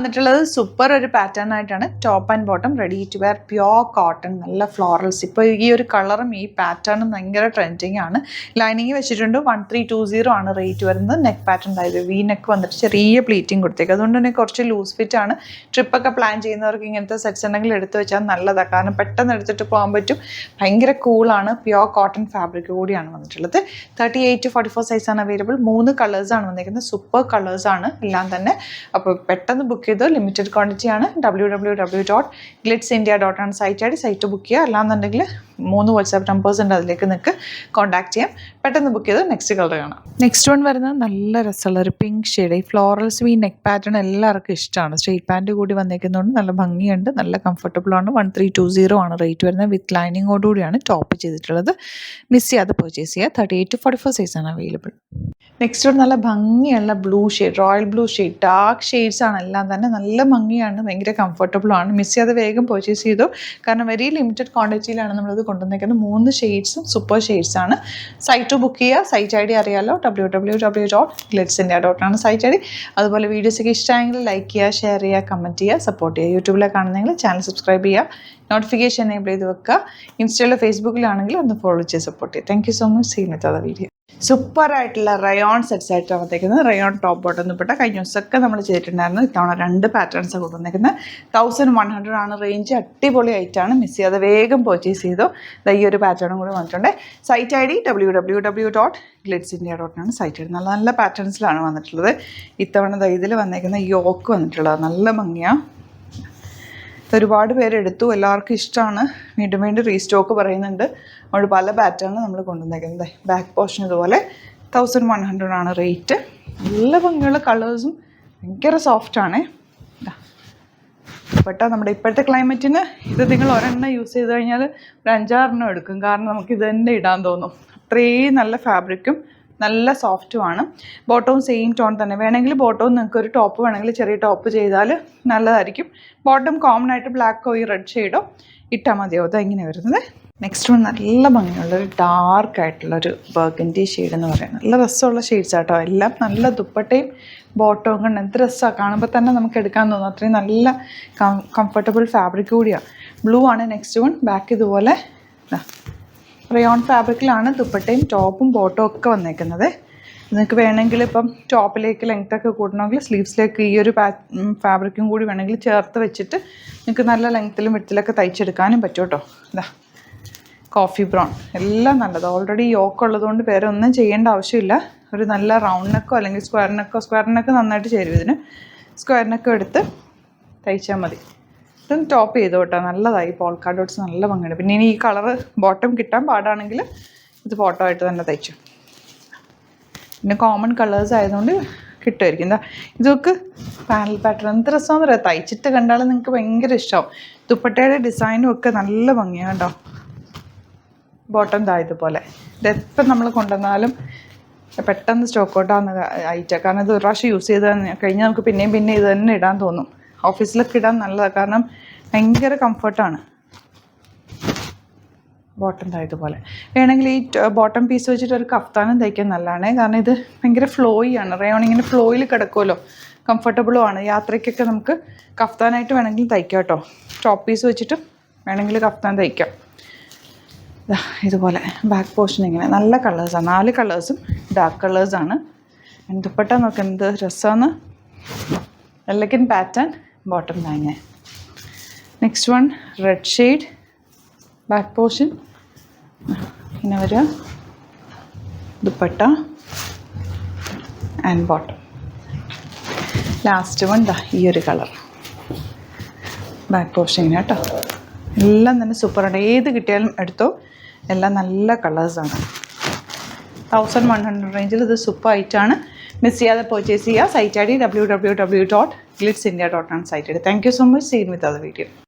വന്നിട്ടുള്ളത് സൂപ്പർ ഒരു പാറ്റേൺ ആയിട്ടാണ്. Top and bottom ready to wear pure cotton, നല്ല ഫ്ലോറൽസ്. ഇപ്പോൾ ഈ ഒരു കളറും ഈ പാറ്റേണും ഭയങ്കര ട്രെൻഡിങ് ആണ്. ലൈനിങ് വെച്ചിട്ടുണ്ട്. 1320 ആണ് റേറ്റ് വരുന്നത്. നെക്ക് പാറ്റേൺ ആയത് വി നെക്ക് വന്നിട്ട് ചെറിയ പ്ലീറ്റിംഗ് കൊടുത്തേക്ക്. അതുകൊണ്ട് തന്നെ കുറച്ച് ലൂസ് ഫിറ്റ് ആണ്. ട്രിപ്പൊക്കെ പ്ലാൻ ചെയ്യുന്നവർക്ക് ഇങ്ങനത്തെ സെറ്റ്സ് ഉണ്ടെങ്കിൽ എടുത്ത് വെച്ചാൽ നല്ലതാണ്. കാരണം പെട്ടെന്ന് എടുത്തിട്ട് പോകാൻ പറ്റും. ഭയങ്കര കൂളാണ്. പ്യോർ കോട്ടൺ ഫാബ്രിക് കൂടിയാണ് വന്നിട്ടുള്ളത്. 38 to 44 സൈസാണ് അവൈലബിൾ. 3 കളേഴ്സാണ് വന്നിരിക്കുന്നത്. സൂപ്പർ കളേഴ്സാണ് എല്ലാം തന്നെ. അപ്പോൾ പെട്ടെന്ന് ബുക്ക് ചെയ്ത് ലിമിറ്റഡ് ക്വാണ്ടിറ്റി ആണ്. www.glitzindia.com സൈറ്റ് ബുക്ക് ചെയ്യുക. അല്ലാന്നുണ്ടെങ്കിൽ 3 വാട്സാപ്പ് നമ്പേഴ്സ് ഉണ്ട്, അതിലേക്ക് നിങ്ങൾക്ക് കോൺടാക്ട് ചെയ്യാം. പെട്ടെന്ന് ബുക്ക് ചെയ്ത് നെക്സ്റ്റ് കളർ കാണാം. നെക്സ്റ്റ് വൺ വരുന്നത് നല്ല രസമുള്ള ഒരു പിങ്ക് ഷെയ്ഡ്. ഈ ഫ്ലോറൽസ് ഈ നെക്ക് പാറ്റേൺ എല്ലാവർക്കും ഇഷ്ടമാണ്. സ്ട്രെയിറ്റ് പാൻറ്റ് കൂടി വന്നേക്കുന്നതുകൊണ്ട് നല്ല ഭംഗിയുണ്ട്, നല്ല കംഫർട്ടബിൾ ആണ്. 1320 ആണ് റേറ്റ് വരുന്നത്. വിത്ത് ലൈനിങ്ങോടുകൂടിയാണ് ടോപ്പ് ചെയ്തിട്ടുള്ളത്. മിസ് ചെയ്യാതെ പർച്ചേസ് ചെയ്യുക. 38 to 44 സൈസാണ് അവൈലബിൾ. നെക്സ്റ്റ് വൺ നല്ല ഭംഗിയുള്ള blue shade, royal blue shade. Dark shades ആണ് എല്ലാം തന്നെ. നല്ല ഭംഗിയാണ്, ഭയങ്കര കംഫർട്ടബിൾ ആണ്. മിസ് ചെയ്യാതെ വേഗം പർച്ചേസ് ചെയ്തു. കാരണം വെരി ലിമിറ്റഡ് ക്വാണ്ടിറ്റിയിലാണ് നമ്മളത് കൊണ്ടുവന്നേക്കുന്നത്. 3 ഷെയ്ഡ്സും സൂപ്പർ ഷെയ്ഡ്സ് ആണ്. സൈറ്റ് ബുക്ക് ചെയ്യുക. സൈറ്റ് ഐ ഡി അറിയാമല്ലോ, www.glitzindia.com സൈറ്റ് ഐ ഡി. അതുപോലെ വീഡിയോസൊക്കെ ഇഷ്ടമായെങ്കിൽ ലൈക്ക് ചെയ്യുക, ഷെയർ ചെയ്യുക, കമൻറ്റ് ചെയ്യുക, സപ്പോർട്ട് ചെയ്യുക. യൂട്യൂബിലെ കാണുന്നെങ്കിൽ ചാനൽ സബ്സ്ക്രൈബ് ചെയ്യുക, നോട്ടിഫിക്കേഷൻ എനേബിൾ ചെയ്ത് വെക്കുക. ഇൻസ്റ്റയിലോ ഫേസ്ബുക്കിലാണെങ്കിൽ ഒന്ന് ഫോളോ ചെയ്ത് സപ്പോർട്ട് ചെയ്യുക. Thank you so much. See with other video. Super ആയിട്ടുള്ള റയോൺ സെറ്റ്സ് ആയിട്ട് വന്നേക്കുന്നത്. റയോൺ ടോപ്പ് ബോട്ടം ദുപ്പട്ട കഴിഞ്ഞ ദിവസമൊക്കെ നമ്മൾ ചെയ്തിട്ടുണ്ടായിരുന്നു. ഇത്തവണ 2 പാറ്റേൺസാണ് കൊണ്ടുവന്നേക്കുന്നത്. 1100 ആണ് റേഞ്ച്. അടിപൊളി ആയിട്ടാണ്. മിസ് ചെയ്യാതെ വേഗം പർച്ചേസ് ചെയ്തു. ഈ ഒരു പാറ്റേണും കൂടി വന്നിട്ടുണ്ട്. സൈറ്റ് ഐ ഡി www.glitzindia.com സൈറ്റ് ഐ ഡി. നല്ല നല്ല പാറ്റേൺസിലാണ് വന്നിട്ടുള്ളത്. ഇത്തവണ ഇതിൽ വന്നേക്കുന്ന യോക്ക് വന്നിട്ടുള്ളത് നല്ല ഭംഗിയാണ്. ഒരുപാട് പേരെടുത്തു, എല്ലാവർക്കും ഇഷ്ടമാണ്. വീണ്ടും വീണ്ടും റീസ്റ്റോക്ക് പറയുന്നുണ്ട്. അതുകൊണ്ട് പല പാറ്റേണും നമ്മൾ കൊണ്ടുവന്നേക്കുന്നത്. ബാക്ക് പോർഷൻ ഇതുപോലെ 1100 ആണ് റേറ്റ്. നല്ല ഭംഗിയുള്ള കളേഴ്സും ഭയങ്കര സോഫ്റ്റാണ്. പെട്ടാ നമ്മുടെ ഇപ്പോഴത്തെ ക്ലൈമറ്റിന് ഇത് നിങ്ങൾ ഒരെണ്ണം യൂസ് ചെയ്ത് കഴിഞ്ഞാൽ ഒരു 5-6 എടുക്കും. കാരണം നമുക്ക് ഇത് തന്നെ ഇടാൻ തോന്നും. അത്രയും നല്ല ഫാബ്രിക്കും നല്ല സോഫ്റ്റുമാണ്. ബോട്ടവും സെയിം ടോൺ തന്നെ. വേണമെങ്കിൽ ബോട്ടവും നിങ്ങൾക്ക് ഒരു ടോപ്പ് വേണമെങ്കിൽ ചെറിയ ടോപ്പ് ചെയ്താൽ നല്ലതായിരിക്കും. ബോട്ടം കോമൺ ആയിട്ട് ബ്ലാക്കോ ഈ റെഡ് ഷെയ്ഡോ ഇട്ടാൽ മതിയാവും. അതെങ്ങനെ വരുന്നത്. നെക്സ്റ്റ് വൺ നല്ല ഭംഗിയുള്ളൊരു ഡാർക്കായിട്ടുള്ളൊരു ബർഗൻഡി ഷെയ്ഡ് എന്ന് പറയുന്നത്. നല്ല രസമുള്ള ഷെയ്ഡ്സ് ആട്ടോ. എല്ലാം നല്ല ദുപ്പട്ടയും ബോട്ടവും കൊണ്ട് എന്ത് രസമാണ്. കാണുമ്പോൾ തന്നെ നമുക്ക് എടുക്കാൻ തോന്നും. അത്രയും നല്ല കംഫർട്ടബിൾ ഫാബ്രിക് കൂടിയാണ്. ബ്ലൂ ആണ് നെക്സ്റ്റ് വൺ. ബാക്ക് ഇതുപോലെ റയോൺ ഫാബ്രിക്കിലാണ് ദുപ്പട്ടയും ടോപ്പും ബോട്ടവും ഒക്കെ വന്നേക്കുന്നത്. നിങ്ങൾക്ക് വേണമെങ്കിൽ ഇപ്പം ടോപ്പിലേക്ക് ലെങ്ത്തൊക്കെ കൂട്ടണമെങ്കിൽ സ്ലീവ്സിലേക്ക് ഈ ഒരു ഫാബ്രിക്കും കൂടി വേണമെങ്കിൽ ചേർത്ത് വെച്ചിട്ട് നിങ്ങൾക്ക് നല്ല ലെങ്ത്തിലും വിഡ്ത്തിലൊക്കെ തയ്ച്ചെടുക്കാനും പറ്റും കേട്ടോ. ഇതാ കോഫി ബ്രൗൺ എല്ലാം നല്ലത്. ഓൾറെഡി യോക്ക് ഉള്ളതുകൊണ്ട് വേറെ ഒന്നും ചെയ്യേണ്ട ആവശ്യമില്ല. ഒരു നല്ല റൗണ്ട് നെക്കോ അല്ലെങ്കിൽ സ്ക്വയർ നെക്കോ നന്നായിട്ട് ചേരും ഇതിന്. സ്ക്വയർ നെക്കോ എടുത്ത് തയ്ച്ചാൽ മതി. ഇതും ടോപ്പ് ചെയ്തു കേട്ടോ. നല്ലതായി. പോൾക്കാ ഡോട്ട്സ് നല്ല ഭംഗിയുണ്ട്. പിന്നെ ഇനി ഈ കളറ് ബോട്ടം കിട്ടാൻ പാടാണെങ്കിൽ ഇത് ഫോട്ടോ ആയിട്ട് തന്നെ തയ്ച്ചു. പിന്നെ കോമൺ കളേഴ്സ് ആയതുകൊണ്ട് കിട്ടുമായിരിക്കും. എന്താ ഇതൊക്കെ പാനൽ പാറ്റേൺ എന്ത് രസമാണെന്ന് പറയാം. തയ്ച്ചിട്ട് കണ്ടാലും നിങ്ങൾക്ക് ഭയങ്കര ഇഷ്ടമാവും. ദുപ്പട്ടയുടെ ഡിസൈനും ഒക്കെ നല്ല ഭംഗിയാണ് കേട്ടോ. ബോട്ടം ഇതുപോലെ. ഇതെപ്പം നമ്മൾ കൊണ്ടുവന്നാലും പെട്ടെന്ന് സ്റ്റോക്ക് ഔട്ടാകുന്ന ഐറ്റം. കാരണം ഇത് ഒരു പ്രാവശ്യം യൂസ് ചെയ്ത് കഴിഞ്ഞാൽ നമുക്ക് പിന്നെയും ഇത് തന്നെ ഇടാൻ തോന്നും. ഓഫീസിലൊക്കെ ഇടാൻ നല്ലതാണ്. കാരണം ഭയങ്കര കംഫർട്ടാണ്. ബോട്ടം ഇതുപോലെ. വേണമെങ്കിൽ ഈ ബോട്ടം പീസ് വെച്ചിട്ട് ഒരു കഫ്താനും തയ്ക്കാൻ നല്ലതാണ്. കാരണം ഇത് ഭയങ്കര ഫ്ലോയി ആണ്. റയോൺ ഇങ്ങനെ ഫ്ലോയിൽ കിടക്കുമല്ലോ, കംഫർട്ടബിളും ആണ്. യാത്രയ്ക്കൊക്കെ നമുക്ക് കഫ്താനായിട്ട് വേണമെങ്കിൽ തയ്ക്കാം കേട്ടോ. ടോപ്പ് പീസ് വെച്ചിട്ട് വേണമെങ്കിൽ കഫ്താൻ തയ്ക്കാം. ഇതുപോലെ ബാക്ക് പോർഷൻ ഇങ്ങനെ നല്ല കളേഴ്സാണ്. 4 കളേഴ്സും ഡാർക്ക് കളേഴ്സാണ്. ദുപ്പട്ട നോക്കാം എന്ത് രസമാണ്. Elegant pattern. ബോട്ടം തന്നെ. Next one red shade. Back portion ഇങ്ങനെ വരിക. Dupatta and bottom. Last one ഈ ഒരു കളർ. ബാക്ക് പോർഷൻ ഇങ്ങനെ കേട്ടോ. എല്ലാം തന്നെ സൂപ്പറാണ്. ഏത് കിട്ടിയാലും എടുത്തോ. എല്ലാം നല്ല കളേഴ്സാണ്. 1100 റേഞ്ചിൽ ഇത് സൂപ്പർ ആയിട്ടാണ്. മിസ് ചെയ്യാതെ പർച്ചേസ് ചെയ്യുക. സൈറ്റ് ഐ ഡി www.glitzindia.com സൈറ്റ് ഐ ഡി. Thank you so much. Seen with other video.